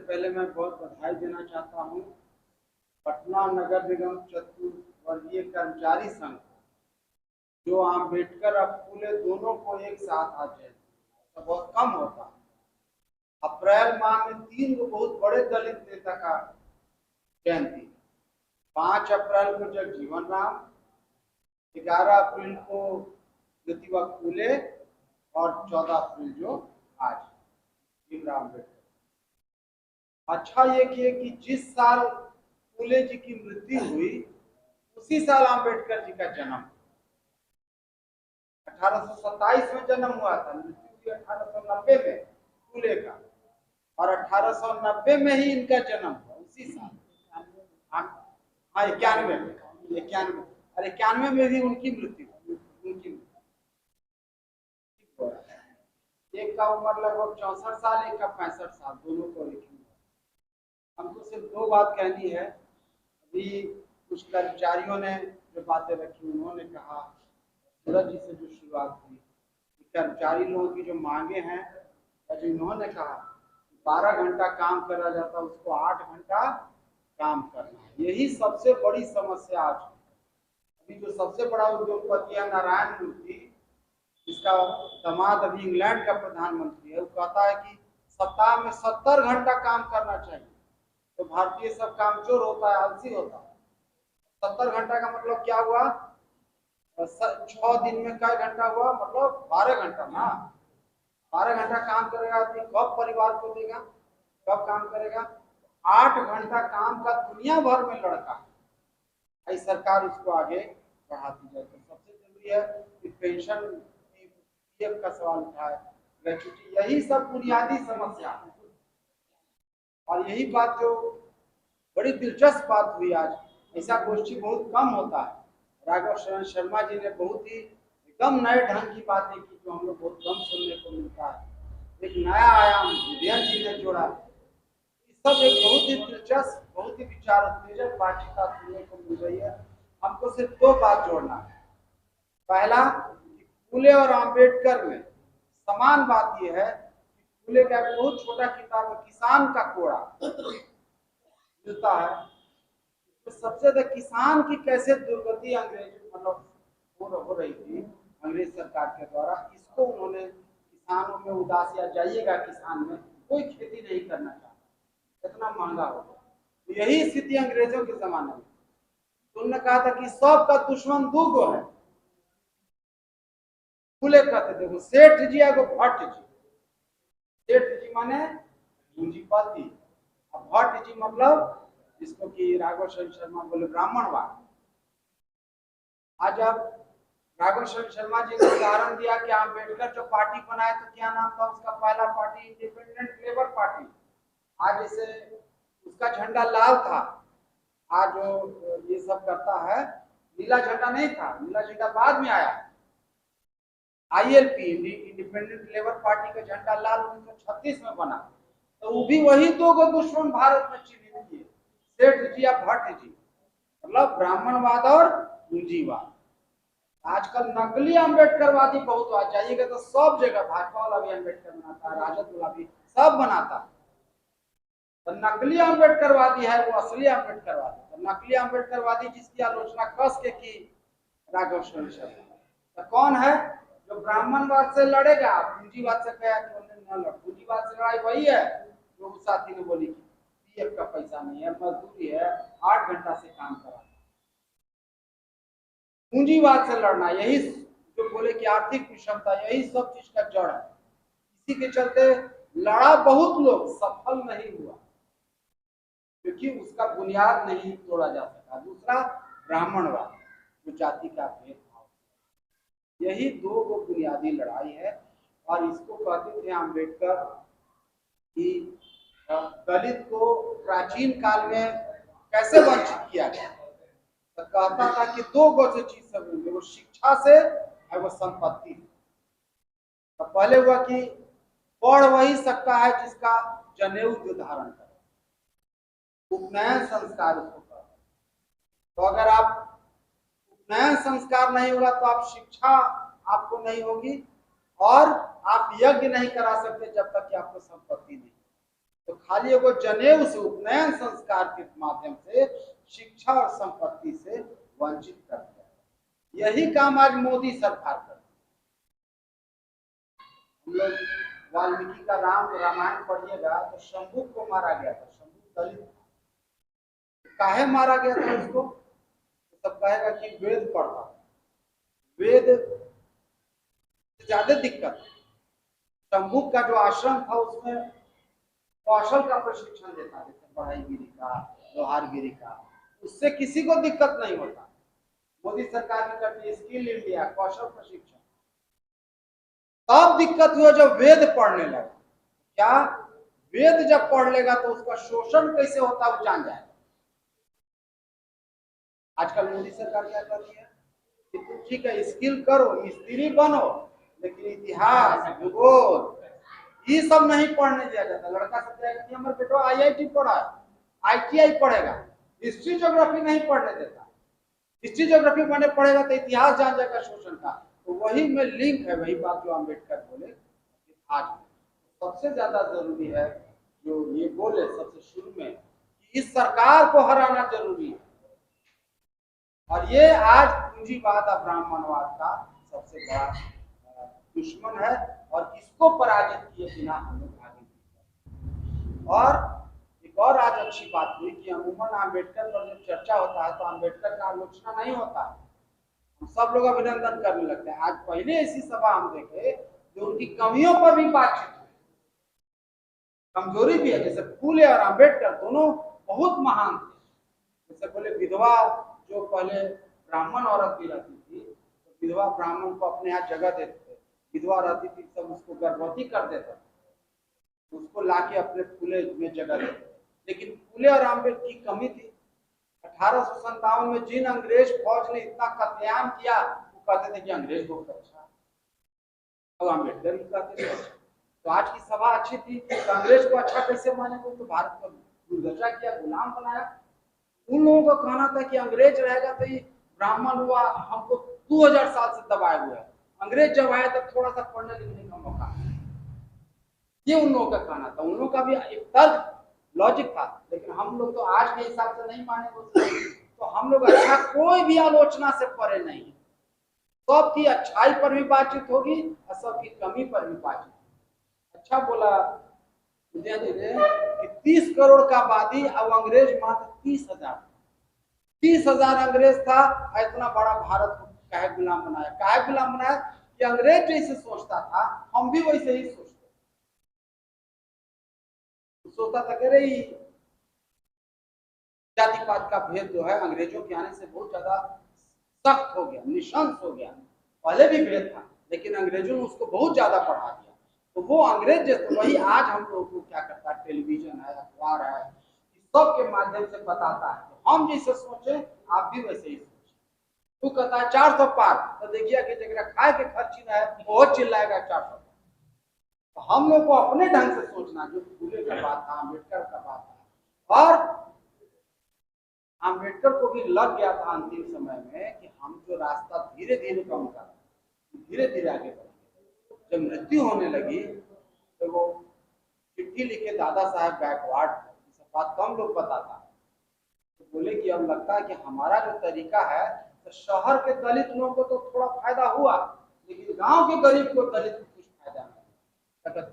पहले मैं बहुत बधाई देना चाहता हूँ पटना नगर निगम चतुर्वर्गीय कर्मचारी संघ, जो आम्बेडकर और फूले दोनों को एक साथ आ जाए तो बहुत कम होता है। अप्रैल माह में 3 बहुत बड़े दलित नेता का जयंती, 5 अप्रैल को जगजीवन राम, 11 अप्रैल को ज्योतिबा फूले और 14 अप्रैल जो आज भीमराव अम्बेडकर। अच्छा ये किए कि जिस साल फूले जी की मृत्यु हुई उसी साल अम्बेडकर जी का जन्म, 1827 में जन्म हुआ था, मृत्यु 1890 में फूले का, और 1890 में ही इनका जन्म हुआ उसी साल। हाँ 91 में, 91 और 91 में भी उनकी मृत्यु, एक का उम्र लगभग 64 साल, एक का 65 साल, दोनों को एक ही। हमको सिर्फ 2 बात कहनी है। अभी कुछ कर्मचारियों ने जो बातें रखी, उन्होंने कहा, सूरज जी से जो शुरुआत हुई, कर्मचारी लोगों की जो मांगे हैं, जो इन्होंने कहा 12 घंटा काम करा जाता, उसको 8 घंटा काम करना है, यही सबसे बड़ी समस्या आज। अभी जो सबसे बड़ा उद्योगपति है नारायण मूर्ति, इसका दामाद अभी इंग्लैंड का प्रधानमंत्री है, वो कहता है कि सप्ताह में 70 घंटा काम करना चाहिए। तो भारतीय सब कामचोर होता है, आलसी होता है। 70 घंटा का मतलब क्या हुआ? 6 दिन में कई घंटा हुआ? मतलब 12 घंटा ना। 12 घंटा काम करेगा आदमी, कब परिवार को देगा, कब काम करेगा? 8 घंटा काम का दुनिया भर में लड़का है, सरकार उसको आगे बढ़ाती जाए। तो सबसे जरूरी है कि पेंशन का सवाल उठाए, ग्रेच्युटी, यही सब बुनियादी समस्या है। और यही बात जो बड़ी दिलचस्प बात हुई आज, ऐसा गोष्ठी बहुत कम होता है। राघव शरण शर्मा जी ने बहुत ही एकदम नए ढंग की बातें की, जो हम लोग बहुत कम सुनने को मिलता है। एक नया आयाम विजयन जी ने जोड़ा। सब एक बहुत ही दिलचस्प, बहुत ही विचार उत्तेजक बातचीत सुनने को मिल रही है। हमको सिर्फ 2 बात जोड़ना है। पहला, फूले और आम्बेडकर में समान बात यह है कि फूले का बहुत छोटा किताब है, किसान का कोड़ा मिलता है, तो सबसे ज्यादा किसान की कैसे दुर्गति अंग्रेज मतलब हो रही थी अंग्रेज सरकार के द्वारा, इसको उन्होंने किसानों में उदास, या जाइएगा किसान में कोई खेती नहीं करना चाहता, इतना महंगा होगा। तो यही स्थिति अंग्रेजों के जमाने में। तो उन्होंने कहा था कि सबका दुश्मन 2 गो है। फूले कहते थे वो सेठ जी है, वो भट्ट जी। सेठ जी माने पूंजीपति, और भट्ट जी मतलब जिसको कि राघव शरण शर्मा बोले ब्राह्मणवाद। आज अब राघव शरण शर्मा जी ने उदाहरण दिया कि अम्बेडकर जो पार्टी बनाए तो क्या नाम था उसका? पहला पार्टी इंडिपेंडेंट लेबर पार्टी। आज जैसे उसका झंडा लाल था, आज जो ये सब करता है नीला झंडा नहीं था, नीला झंडा बाद में आया। ILP इंडिपेंडेंट लेबर पार्टी का झंडा लाल 1936 में बना। तो वो भी वही 2 गो दुश्मन भारत में चिन्हित किए, सेठ जी या भट्ट जी, मतलब ब्राह्मणवाद और पूंजीवाद। आजकल नकली अम्बेडकरवादी बहुत आ जाइएगा तो सब जगह भाजपा वाला भी अम्बेडकर बनाता है, राजद वाला भी, सब बनाता है। तो नकली अम्बेडकरवादी है वो असली अम्बेडकरवादी। तो नकली अम्बेडकरवादी जिसकी आलोचना कस के की राघव शरण शर्मा, तो कौन है? जो ब्राह्मणवाद से लड़ेगा, पूंजीवाद से कहा कि न लड़। पूंजीवाद से लड़ाई वही है जो उस साथी ने बोली कि PF का पैसा नहीं है, मजदूरी है, 8 घंटा से काम करा। पूंजीवाद से लड़ना, यही जो बोले कि आर्थिक विषमता, यही सब चीज का जड़ है। इसी के चलते लड़ा बहुत लोग, सफल नहीं हुआ, क्योंकि उसका बुनियाद नहीं तोड़ा जा सका। दूसरा, ब्राह्मणवाद, जो जाति का भेदभाव, यही 2 गो बुनियादी लड़ाई है। और इसको कहते थे अम्बेडकर कि दलित को प्राचीन काल में कैसे वंचित किया गया। तो कहता था कि 2 गो से चीज सब मिलती, वो शिक्षा से और वो संपत्ति। तो पहले हुआ कि पढ़ वही सकता है जिसका जनेऊ जो धारण करे, उपनयन संस्कार उसको कहते हैं। तो अगर आप उपनयन संस्कार नहीं होगा तो आप शिक्षा आपको नहीं होगी, और आप यज्ञ नहीं करा सकते जब तक कि आपको संपत्ति नहीं। तो खाली एगो जनेऊ से, उपनयन संस्कार के माध्यम से शिक्षा और संपत्ति से वंचित कर दिया। यही काम आज मोदी सरकार कर रही है। हम लोग वाल्मीकि का रामायण पढ़िएगा तो शंभू को मारा गया था। शंभू दलित था। काहे मारा गया था उसको? तो सब कहेगा कि वेद पढ़ता, वेद से ज्यादा दिक्कत। शंभू का जो आश्रम था उसमें कौशल का प्रशिक्षण देता, जैसे बढ़ईगिरी का, लोहारगिरी का, उससे किसी को दिक्कत नहीं होता। मोदी सरकार ने करती है स्किल इंडिया, कौशल प्रशिक्षण। तब दिक्कत हुआ जब वेद पढ़ने लगा। क्या वेद जब पढ़ लेगा तो उसका शोषण कैसे होता है वो जान जाएगा। आजकल मोदी सरकार क्या कर रही है कि तुम ठीक है स्किल करो, मिस्त्री बनो, लेकिन इतिहास, भूगोल ये सब नहीं पढ़ने दिया जाता। लड़का सब जाएगा कि हमारे बेटा आईआईटी पढ़ा है, आईटीआई पढ़ेगा, हिस्ट्री ज्योग्राफी नहीं पढ़ने देता। हिस्ट्री ज्योग्राफी मैंने पढ़ेगा तो इतिहास जान जाएगा शोषण का। तो वही में लिंक है, वही बात जो अम्बेडकर बोले आज सबसे ज्यादा जरूरी है, जो ये बोले सबसे शुरू में कि इस सरकार को हराना जरूरी है। और ये आज पूंजीवाद और ब्राह्मणवाद का सबसे बड़ा दुश्मन है और इसको पराजित किए बिना हम लोग आगे नहीं। और एक और आज अच्छी बात हुई कि अमूमन अम्बेडकर पर जब चर्चा होता है तो अम्बेडकर का आलोचना नहीं होता है, हम सब लोग अभिनंदन करने लगते हैं। आज पहले ऐसी सभा हम देखे जो उनकी कमियों पर भी बातचीत हुई, कमजोरी भी है। जैसे फूले और अम्बेडकर दोनों बहुत महान थे। जैसे बोले विधवा जो पहले ब्राह्मण औरत भी रहती थी तो विधवा ब्राह्मण को अपने यहाँ जगह देते थे, विधवा रहती थी सब उसको गर्भवती कर देते थे, उसको लाके अपने फूले में जगह देते। लेकिन फूले और अम्बेडकर की कमी थी। 1857 में जिन अंग्रेज फौज ने इतना कत्लेआम किया वो कहते थे कि अंग्रेज बहुत अच्छा, और अम्बेडकर भी कहते थे। तो आज की सभा अच्छी थी, तो अंग्रेज को अच्छा कैसे माने? तो भारत को दुर्दशा किया, गुलाम बनाया। उन लोगों का कहना था कि अंग्रेज रहेगा तो ये ब्राह्मण हुआ हमको 2000 साल से दबाए हुए है, अंग्रेज जब आए तब थोड़ा सा पढ़ने लिखने का मौका, ये उन लोगों का कहना था। उन लोगों का भी एक तर्क लॉजिक था, लेकिन हम लोग तो आज के हिसाब से नहीं माने। तो हम लोग अच्छा कोई भी आलोचना से परे नहीं है, सबकी अच्छाई पर भी बातचीत होगी और सबकी कमी पर भी बातचीत। अच्छा बोला जी ने कि 30 करोड़ का आबादी अब अंग्रेज मात्र 30,000 अंग्रेज था। इतना बड़ा भारत को काहे गुलाम बनाया? काहे गुलाम बनाया कि अंग्रेज जैसे सोचता था हम भी वैसे ही सोचता था। कह रही जातिवाद का भेद जो है अंग्रेजों के आने से बहुत ज्यादा सख्त हो गया, निशंस हो गया। पहले भी भेद था लेकिन अंग्रेजों ने उसको बहुत ज्यादा बढ़ा दिया। तो वो अंग्रेज जैसे वही आज हम लोगों को क्या करता है, टेलीविजन है, अखबार है, सब के माध्यम से बताता है। तो हम जैसे सोचे आप भी वैसे ही सोचे। तू कहता है 400 पार, तो देखिए कि जगह खाए के खर्ची ना है बहुत चिल्लाएगा 400। तो हम लोग को अपने ढंग से सोचना, जो फूले का बात था, अम्बेडकर का बात था। और अम्बेडकर को भी लग गया था अंतिम समय में कि हम जो रास्ता धीरे धीरे कम कर, धीरे धीरे आगे बढ़े। जब मृत्यु होने लगी तो वो चिट्ठी लिखे दादा साहब गायकवाड़, सब बात कम लोग बताता है। तो बोले कि अब लगता है कि हमारा जो तरीका है, तो शहर के दलित लोगों को तो थोड़ा फायदा हुआ लेकिन गांव के गरीब को दलित को कुछ फायदा नहीं। तब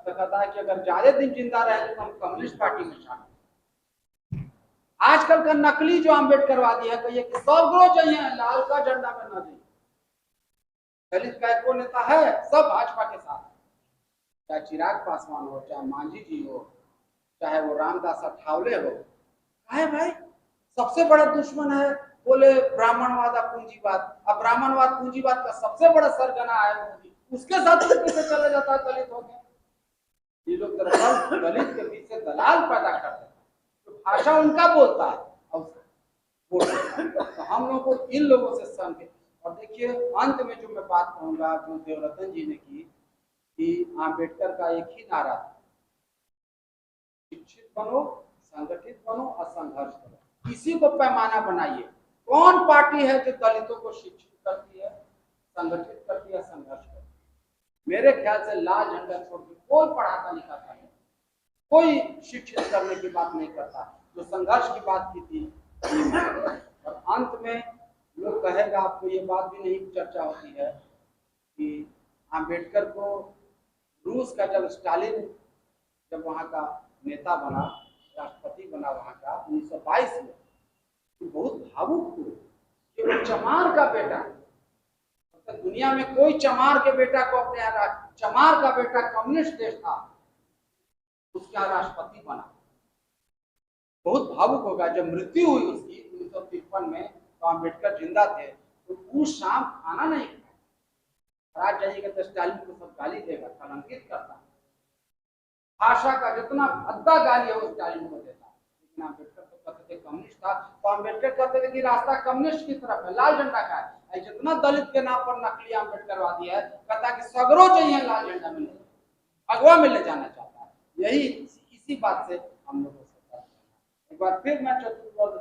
तो कहता है कि अगर ज्यादा दिन जिंदा रहे तो हम कम्युनिस्ट पार्टी में शामिल। आजकल का नकली जो अम्बेडकरवादी है कहिए कि सब लोग चाहिए लाल का झंडा में न जाइए, दलित का एक नेता है सब भाजपा के साथ, चाहे चिराग पासवान हो, चाहे मांझी जी हो, चाहे वो रामदास अठावले हो। है भाई सबसे बड़ा दुश्मन है बोले ब्राह्मणवाद और पूंजीवाद। अब ब्राह्मणवाद पूंजीवाद का सबसे बड़ा सरगना है मोदी, उसके साथ कैसे चला जाता है दलित हो गया। ये लोग दरअसल दलित के पीछे दलाल पैदा करते हैं, तो भाषा उनका बोलता है तो हम लोग को इन लोगों से संग। और देखिए अंत में जो मैं बात कहूंगा, जो देवरतन जी ने की कि अम्बेडकर का एक ही नारा था, शिक्षित बनो, संगठित बनो और संघर्ष करो। इसी को पैमाना बनाइए। कौन पार्टी है जो दलितों को शिक्षित करती है, संगठित करती है, संघर्ष करती है? मेरे ख्याल से लाल झंडा छोड़ के कोई पढ़ाता लिखाता नहीं। कोई शिक्षित करने की बात नहीं करता। जो संघर्ष की बात की थी, और अंत में लोग कहेगा, आपको ये बात भी नहीं चर्चा होती है कि आम्बेडकर को रूस का जब स्टालिन जब वहाँ का नेता बना, राष्ट्रपति बना वहाँ का 1922 में, तो बहुत भावुक हुए कि वो चमार का बेटा, मतलब दुनिया में कोई चमार के बेटा को अपने यहाँ, चमार का बेटा कम्युनिस्ट देश था, उसका राष्ट्रपति बना। बहुत भावुक होगा। जब मृत्यु हुई उसकी 1953 में, तो अम्बेडकर जिंदा थे, तो उस शाम खाना नहीं खाया। आज जाइएगा तो स्टालिन को सब गाली देगा, कलंकित करता, भाषा का जितना भद्दा गाली है वो स्टालिन को देता। लेकिन अम्बेडकर तो कहते थे कम्युनिस्ट था, तो अम्बेडकर कहते थे कि रास्ता कम्युनिस्ट की तरफ है, लाल झंडा का है। जितना दलित के नाम पर नकली अम्बेडकरवादी है, कहता कि सगरों चाहिए लाल झंडा मिले, भगवा में ले जाना चाहता है। यही इसी बात से हम लोग को सतर्क रहना। एक बार फिर मैं छत्तीसगढ़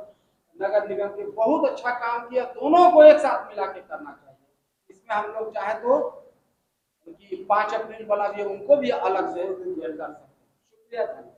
नगर निगम के बहुत अच्छा काम किया, दोनों को एक साथ मिला के करना चाहिए। इसमें हम लोग चाहे तो उनकी 5 अप्रैल वाला भी उनको भी अलग से कर सकते हैं। शुक्रिया, धन्यवाद।